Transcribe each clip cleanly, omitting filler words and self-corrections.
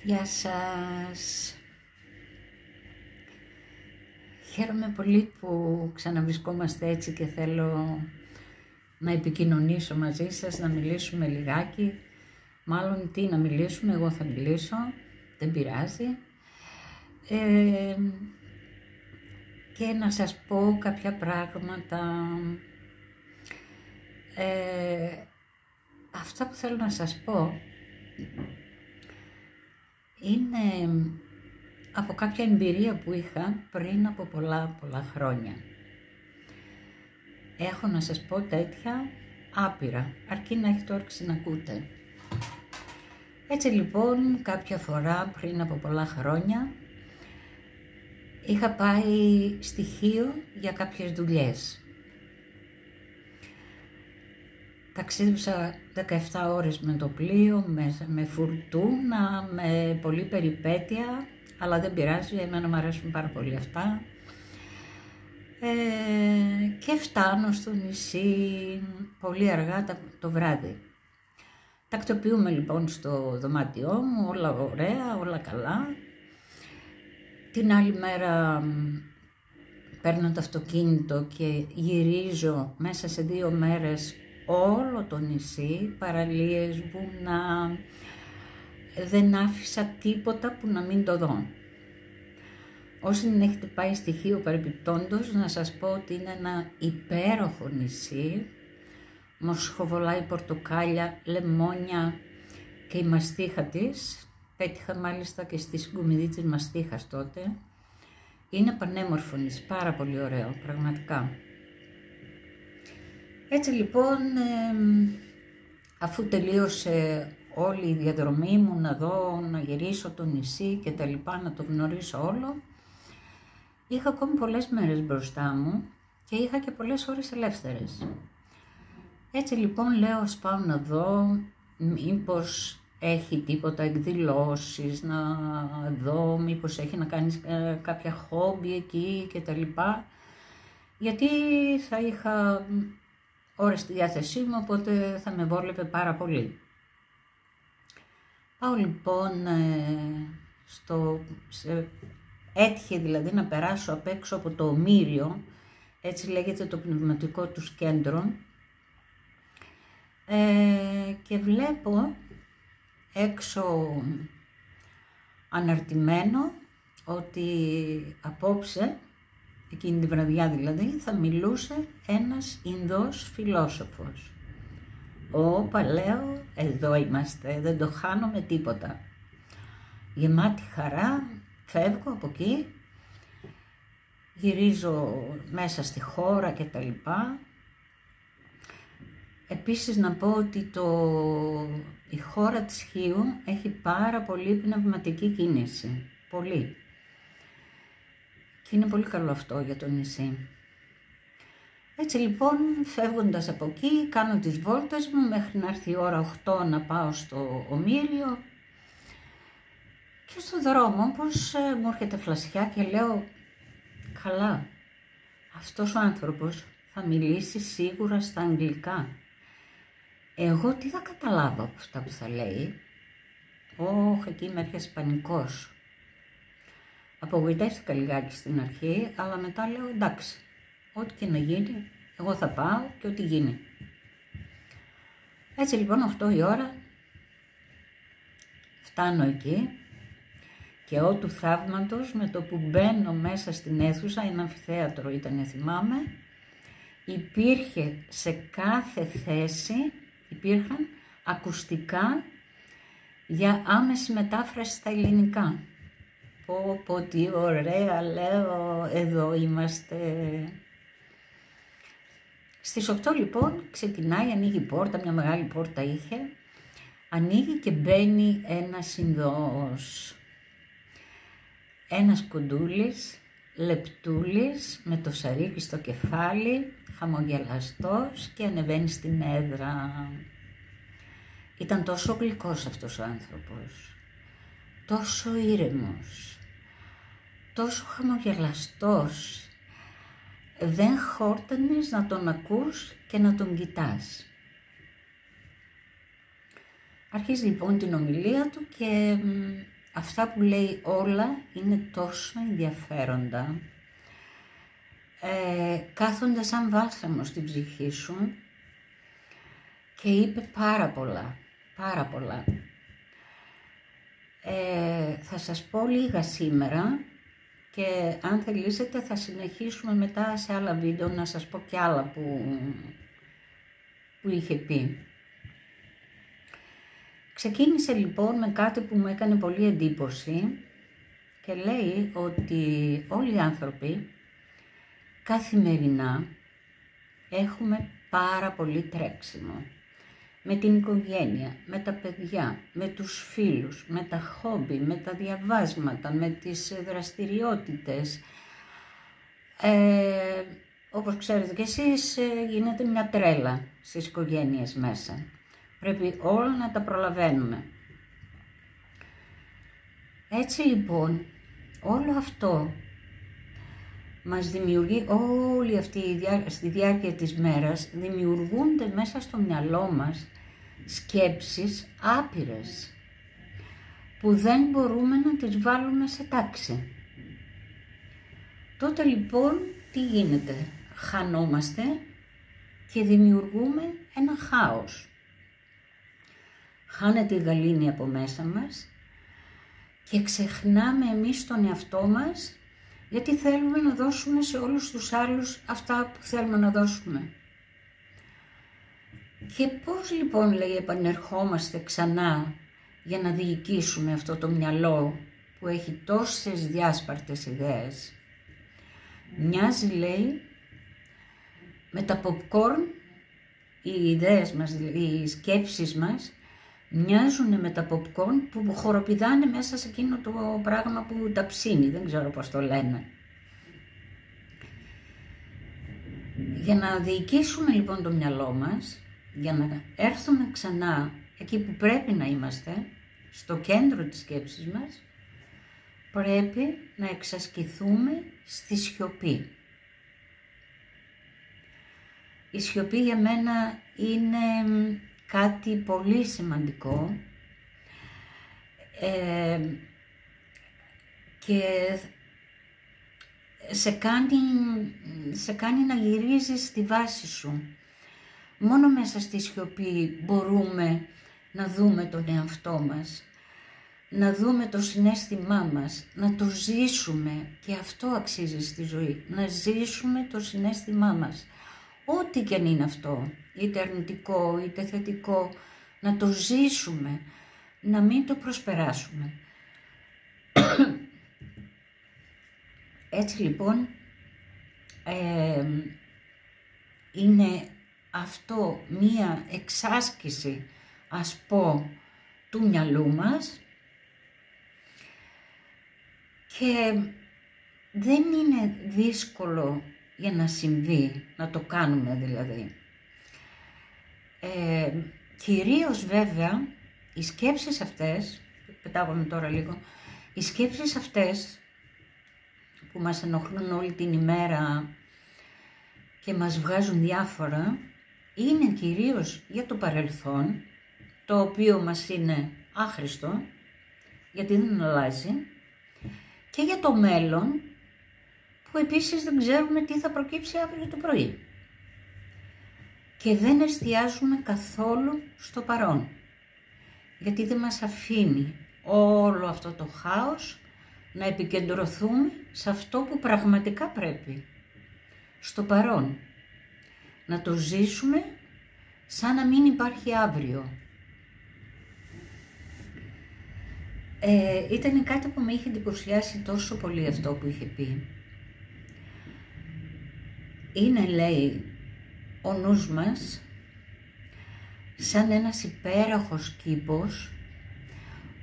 Γεια σας. Χαίρομαι πολύ που ξαναβρισκόμαστε έτσι και θέλω να επικοινωνήσω μαζί σας, να μιλήσουμε λιγάκι. Μάλλον τι να μιλήσουμε, εγώ θα μιλήσω, δεν πειράζει. Και να σας πω κάποια πράγματα. Αυτά που θέλω να σας πω είναι από κάποια εμπειρία που είχα πριν από πολλά χρόνια. Έχω να σας πω τέτοια άπειρα, αρκεί να έχετε όρεξη να ακούτε. Έτσι λοιπόν, κάποια φορά πριν από πολλά χρόνια, είχα πάει στοιχείο για κάποιες δουλειές. Ταξίδεψα 17 ώρες με το πλοίο, με φουρτούνα, με πολλή περιπέτεια, αλλά δεν πειράζει, εμένα μου αρέσουν πάρα πολύ αυτά. Και φτάνω στο νησί πολύ αργά το βράδυ. Τακτοποιούμε λοιπόν στο δωμάτιό μου, όλα ωραία, όλα καλά. Την άλλη μέρα παίρνω το αυτοκίνητο και γυρίζω μέσα σε 2 μέρες όλο το νησί, παραλίες, βουνά, δεν άφησα τίποτα που να μην το δω. Όσοι δεν έχετε πάει στοιχείο παρεπιπτόντως, να σας πω ότι είναι ένα υπέροχο νησί, μοσχοβολάει πορτοκάλια, λεμόνια και η μαστίχα της, πέτυχα μάλιστα και στη συγκομιδή της μαστίχας τότε, είναι πανέμορφο νησί, πάρα πολύ ωραίο, πραγματικά. Έτσι λοιπόν, αφού τελείωσε όλη η διαδρομή μου να δω, να γυρίσω το νησί και τα λοιπά, να το γνωρίσω όλο, είχα ακόμη πολλές μέρες μπροστά μου και είχα και πολλές ώρες ελεύθερες. Έτσι λοιπόν λέω, ας πάω να δω μήπως έχει τίποτα εκδηλώσεις, να δω μήπως έχει να κάνει κάποια χόμπι εκεί και τα λοιπά, γιατί θα είχα ώρες στη διάθεσή μου, οπότε θα με βόλευε πάρα πολύ. Πάω λοιπόν έτυχε δηλαδή να περάσω απ' έξω από το Ομήριο, έτσι λέγεται το πνευματικό τους κέντρο, και βλέπω έξω αναρτημένο ότι απόψε, εκείνη τη βραδιά δηλαδή, θα μιλούσε ένας Ινδός φιλόσοφος. Όπα, λέω, εδώ είμαστε, δεν το χάνω με τίποτα. Γεμάτη χαρά, φεύγω από εκεί, γυρίζω μέσα στη χώρα και τα λοιπά. Επίσης να πω ότι η χώρα της Χίου έχει πάρα πολύ πνευματική κίνηση, πολύ. Και είναι πολύ καλό αυτό για το νησί. Έτσι λοιπόν, φεύγοντας από εκεί, κάνω τις βόλτες μου μέχρι να έρθει η ώρα 8 να πάω στο Ομήριο. Και στον δρόμο, πως μου έρχεται φλασιά και λέω, καλά, αυτός ο άνθρωπος θα μιλήσει σίγουρα στα αγγλικά. Εγώ τι θα καταλάβω από αυτά που θα λέει? Εκεί με έπιασε πανικός. Απογοητεύτηκα λιγάκι στην αρχή, αλλά μετά λέω εντάξει, ό,τι και να γίνει, εγώ θα πάω και ό,τι γίνει. Έτσι λοιπόν 8 η ώρα φτάνω εκεί και ό του θαύματος, με το που μπαίνω μέσα στην αίθουσα, ένα αμφιθέατρο ήταν, θυμάμαι, υπήρχε σε κάθε θέση, υπήρχαν ακουστικά για άμεση μετάφραση στα ελληνικά. Πω τι ωραία, λέω, εδώ είμαστε. Στις 8 λοιπόν ξεκινάει, ανοίγει η πόρτα, μια μεγάλη πόρτα είχε, ανοίγει και μπαίνει ένας Ινδός. Ένας κοντούλης, λεπτούλης, με το σαρίκι στο κεφάλι, χαμογελαστός, και ανεβαίνει στην έδρα. Ήταν τόσο γλυκός αυτός ο άνθρωπος, τόσο ήρεμος, τόσο χαμογελαστός. Δεν χόρτανες να τον ακούς και να τον κοιτάς. Αρχίζει λοιπόν την ομιλία του και αυτά που λέει όλα είναι τόσο ενδιαφέροντα, κάθονται σαν βάλσαμο στην ψυχή σου και είπε πάρα πολλά, πάρα πολλά. Θα σας πω λίγα σήμερα και αν θελήσετε θα συνεχίσουμε μετά σε άλλα βίντεο να σας πω και άλλα που είχε πει. Ξεκίνησε λοιπόν με κάτι που μου έκανε πολύ εντύπωση και λέει ότι όλοι οι άνθρωποι καθημερινά έχουμε πάρα πολύ τρέξιμο. Με την οικογένεια, με τα παιδιά, με τους φίλους, με τα χόμπι, με τα διαβάσματα, με τις δραστηριότητες. Όπως ξέρετε και εσείς, γίνεται μια τρέλα στις οικογένειες μέσα. Πρέπει όλα να τα προλαβαίνουμε. Έτσι λοιπόν, όλο αυτό μας δημιουργεί, όλη αυτή στη διάρκεια της μέρας, δημιουργούνται μέσα στο μυαλό μας σκέψεις άπειρες, που δεν μπορούμε να τις βάλουμε σε τάξη. Τότε λοιπόν, τι γίνεται? Χανόμαστε και δημιουργούμε ένα χάος. Χάνεται η γαλήνη από μέσα μας και ξεχνάμε εμείς τον εαυτό μας, γιατί θέλουμε να δώσουμε σε όλους τους άλλους αυτά που θέλουμε να δώσουμε. Και πώς λοιπόν, λέει, επανερχόμαστε ξανά για να διοικήσουμε αυτό το μυαλό που έχει τόσες διάσπαρτες ιδέες? Μοιάζει, λέει, με τα popcorn, οι ιδέες μας, οι σκέψεις μας, μοιάζουν με τα popcorn που χοροπηδάνε μέσα σε εκείνο το πράγμα που τα ψήνει, δεν ξέρω πώς το λένε. Για να διοικήσουμε λοιπόν το μυαλό μας, για να έρθουμε ξανά εκεί που πρέπει να είμαστε, στο κέντρο της σκέψης μας, πρέπει να εξασκηθούμε στη σιωπή. Η σιωπή για μένα είναι κάτι πολύ σημαντικό και σε κάνει να γυρίζεις στη βάση σου. Μόνο μέσα στη σιωπή μπορούμε να δούμε τον εαυτό μας, να δούμε το συναίσθημά μας, να το ζήσουμε, και αυτό αξίζει στη ζωή, να ζήσουμε το συναίσθημά μας. Ό,τι και αν είναι αυτό, είτε αρνητικό είτε θετικό, να το ζήσουμε, να μην το προσπεράσουμε. Έτσι λοιπόν, είναι αυτό μία εξάσκηση, ας πω, του μυαλού μας, και δεν είναι δύσκολο για να συμβεί, να το κάνουμε δηλαδή. Κυρίως βέβαια, οι σκέψεις αυτές, πετάγαμε τώρα λίγο, οι σκέψεις αυτές που μας ενοχλούν όλη την ημέρα και μας βγάζουν διάφορα, είναι κυρίως για το παρελθόν, το οποίο μας είναι άχρηστο, γιατί δεν αλλάζει, και για το μέλλον, που επίσης δεν ξέρουμε τι θα προκύψει αύριο το πρωί. Και δεν εστιάζουμε καθόλου στο παρόν, γιατί δεν μας αφήνει όλο αυτό το χάος να επικεντρωθούμε σε αυτό που πραγματικά πρέπει, στο παρόν. Να το ζήσουμε σαν να μην υπάρχει αύριο. Ήταν κάτι που με είχε εντυπωσιάσει τόσο πολύ αυτό που είχε πει. Είναι, λέει, ο νους μας σαν ένας υπέροχος κήπος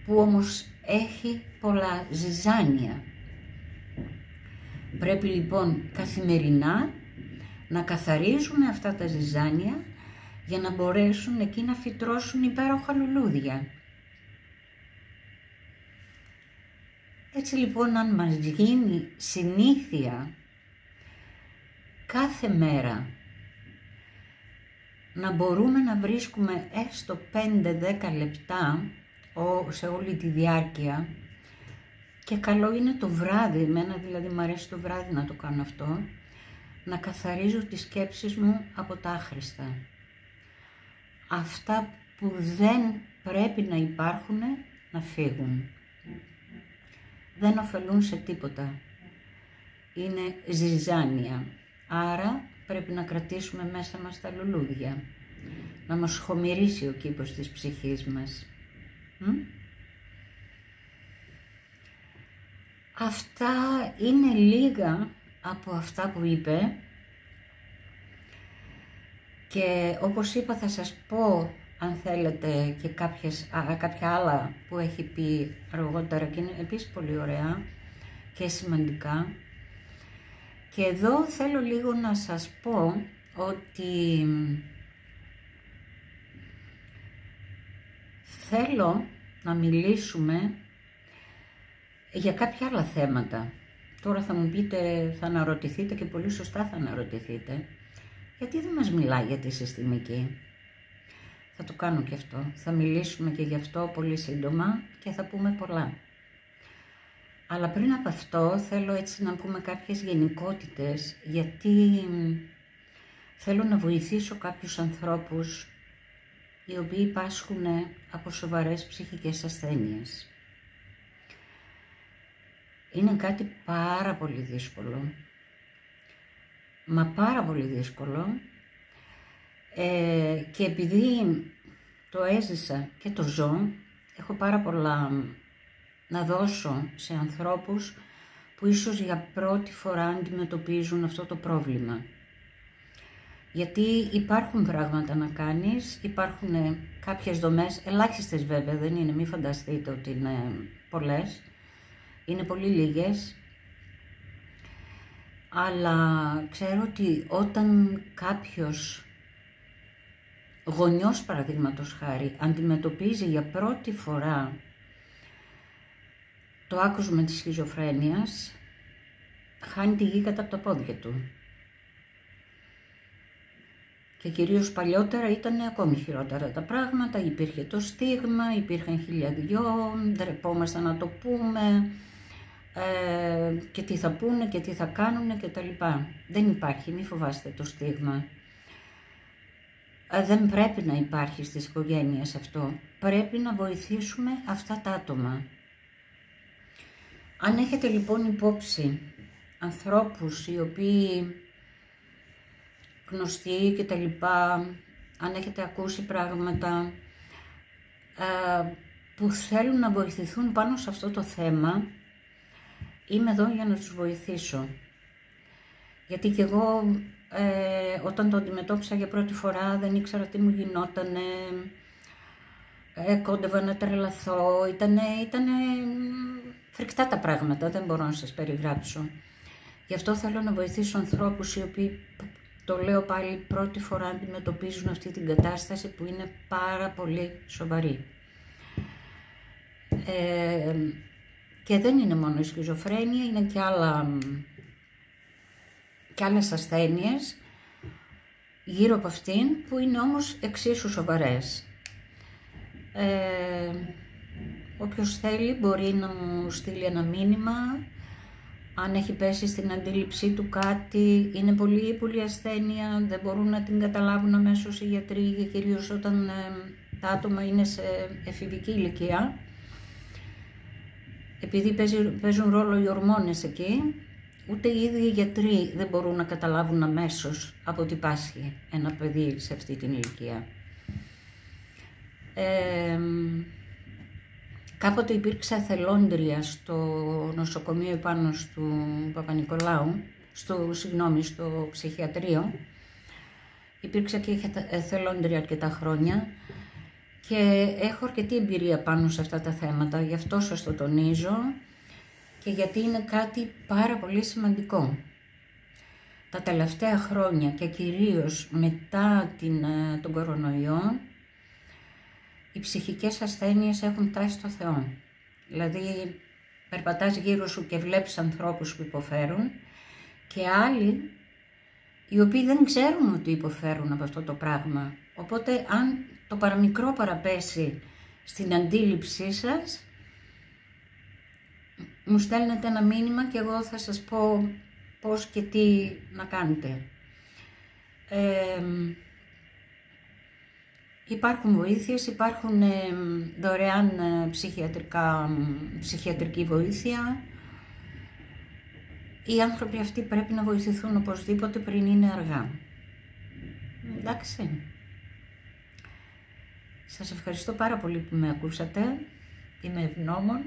που όμως έχει πολλά ζυζάνια. Πρέπει λοιπόν καθημερινά να καθαρίζουμε αυτά τα ζυζάνια για να μπορέσουν εκεί να φυτρώσουν υπέροχα λουλούδια. Έτσι λοιπόν, αν μας γίνει συνήθεια κάθε μέρα να μπορούμε να βρίσκουμε έστω 5-10 λεπτά σε όλη τη διάρκεια Και καλό είναι το βράδυ, εμένα δηλαδή μου αρέσει το βράδυ να το κάνω αυτό, να καθαρίζω τις σκέψεις μου από τα άχρηστα. Αυτά που δεν πρέπει να υπάρχουν, να φύγουν. Δεν ωφελούν σε τίποτα. Είναι ζυζάνια. Άρα πρέπει να κρατήσουμε μέσα μας τα λουλούδια. Να μας χωμηρίσει ο κήπος της ψυχής μας. Αυτά είναι λίγα από αυτά που είπε. Και όπως είπα θα σας πω αν θέλετε και κάποια άλλα που έχει πει αργότερα και είναι επίσης πολύ ωραία και σημαντικά. Και εδώ θέλω λίγο να σας πω ότι θέλω να μιλήσουμε για κάποια άλλα θέματα. Τώρα θα μου πείτε, θα αναρωτηθείτε και πολύ σωστά θα αναρωτηθείτε. Γιατί δεν μας μιλάει για τη συστημική. Θα το κάνω και αυτό. Θα μιλήσουμε και γι' αυτό πολύ σύντομα και θα πούμε πολλά. Αλλά πριν από αυτό θέλω έτσι να πούμε κάποιες γενικότητες, γιατί θέλω να βοηθήσω κάποιους ανθρώπους οι οποίοι πάσχουν από σοβαρές ψυχικές ασθένειες. Είναι κάτι πάρα πολύ δύσκολο. Μα πάρα πολύ δύσκολο και επειδή το έζησα και το ζω, έχω πάρα πολλά να δώσω σε ανθρώπους που ίσως για πρώτη φορά αντιμετωπίζουν αυτό το πρόβλημα. Γιατί υπάρχουν πράγματα να κάνεις, υπάρχουν κάποιες δομές, ελάχιστες βέβαια δεν είναι, μην φανταστείτε ότι είναι πολλές, είναι πολύ λίγες. Αλλά ξέρω ότι όταν κάποιος γονιός παραδείγματος χάρη αντιμετωπίζει για πρώτη φορά το άκουσμα της σχιζοφρένειας, χάνει τη γη κατά από τα πόδια του. Και κυρίως παλιότερα ήταν ακόμη χειρότερα τα πράγματα, υπήρχε το στίγμα, υπήρχαν χιλιαδιό, ντρεπόμασταν να το πούμε, και τι θα πούνε και τι θα κάνουνε και τα λοιπά. Δεν υπάρχει, μη φοβάστε το στίγμα. Δεν πρέπει να υπάρχει στις οικογένειες αυτό. Πρέπει να βοηθήσουμε αυτά τα άτομα. Αν έχετε λοιπόν υπόψη ανθρώπους οι οποίοι γνωστοί και τα λοιπά, αν έχετε ακούσει πράγματα που θέλουν να βοηθηθούν πάνω σε αυτό το θέμα, είμαι εδώ για να τους βοηθήσω. Γιατί και εγώ όταν το αντιμετώπισα για πρώτη φορά δεν ήξερα τι μου γινότανε, κόντευα να τρελαθώ, ήτανε φρικτά τα πράγματα, δεν μπορώ να σας περιγράψω. Γι' αυτό θέλω να βοηθήσω ανθρώπους οι οποίοι, το λέω πάλι, πρώτη φορά αντιμετωπίζουν αυτή την κατάσταση που είναι πάρα πολύ σοβαρή. Και δεν είναι μόνο η σχιζοφρένεια, είναι και άλλες ασθένειες γύρω από αυτήν που είναι όμως εξίσου σοβαρές. Όποιος θέλει μπορεί να μου στείλει ένα μήνυμα, αν έχει πέσει στην αντίληψή του κάτι, είναι πολύ ύπουλη ασθένεια, δεν μπορούν να την καταλάβουν αμέσως οι γιατροί και κυρίως όταν τα άτομα είναι σε εφηβική ηλικία. Επειδή παίζουν ρόλο οι ορμόνες εκεί, ούτε οι ίδιοι οι γιατροί δεν μπορούν να καταλάβουν αμέσως από τι πάσχει ένα παιδί σε αυτή την ηλικία. Κάποτε υπήρξα εθελόντρια στο νοσοκομείο επάνω του Παπα-Νικολάου, στο ψυχιατρίο. Υπήρξα και εθελόντρια αρκετά χρόνια και έχω αρκετή εμπειρία πάνω σε αυτά τα θέματα, γι' αυτό σας το τονίζω και γιατί είναι κάτι πάρα πολύ σημαντικό. Τα τελευταία χρόνια και κυρίως μετά τον κορονοϊό, οι ψυχικές ασθένειες έχουν φτάσει στο Θεό. Δηλαδή, περπατάς γύρω σου και βλέπεις ανθρώπους που υποφέρουν και άλλοι οι οποίοι δεν ξέρουν ότι υποφέρουν από αυτό το πράγμα. Οπότε, αν το παραμικρό παραπέσει στην αντίληψή σας, μου στέλνετε ένα μήνυμα και εγώ θα σας πω πώς και τι να κάνετε. Υπάρχουν βοήθειες, υπάρχουν δωρεάν ψυχιατρική βοήθεια. Οι άνθρωποι αυτοί πρέπει να βοηθηθούν οπωσδήποτε πριν είναι αργά. Εντάξει. Σας ευχαριστώ πάρα πολύ που με ακούσατε. Είμαι ευγνώμων.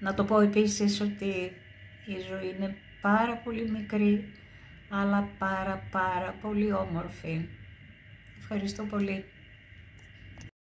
Να το πω επίσης ότι η ζωή είναι πάρα πολύ μικρή, αλλά πάρα πολύ όμορφη. Ευχαριστώ πολύ.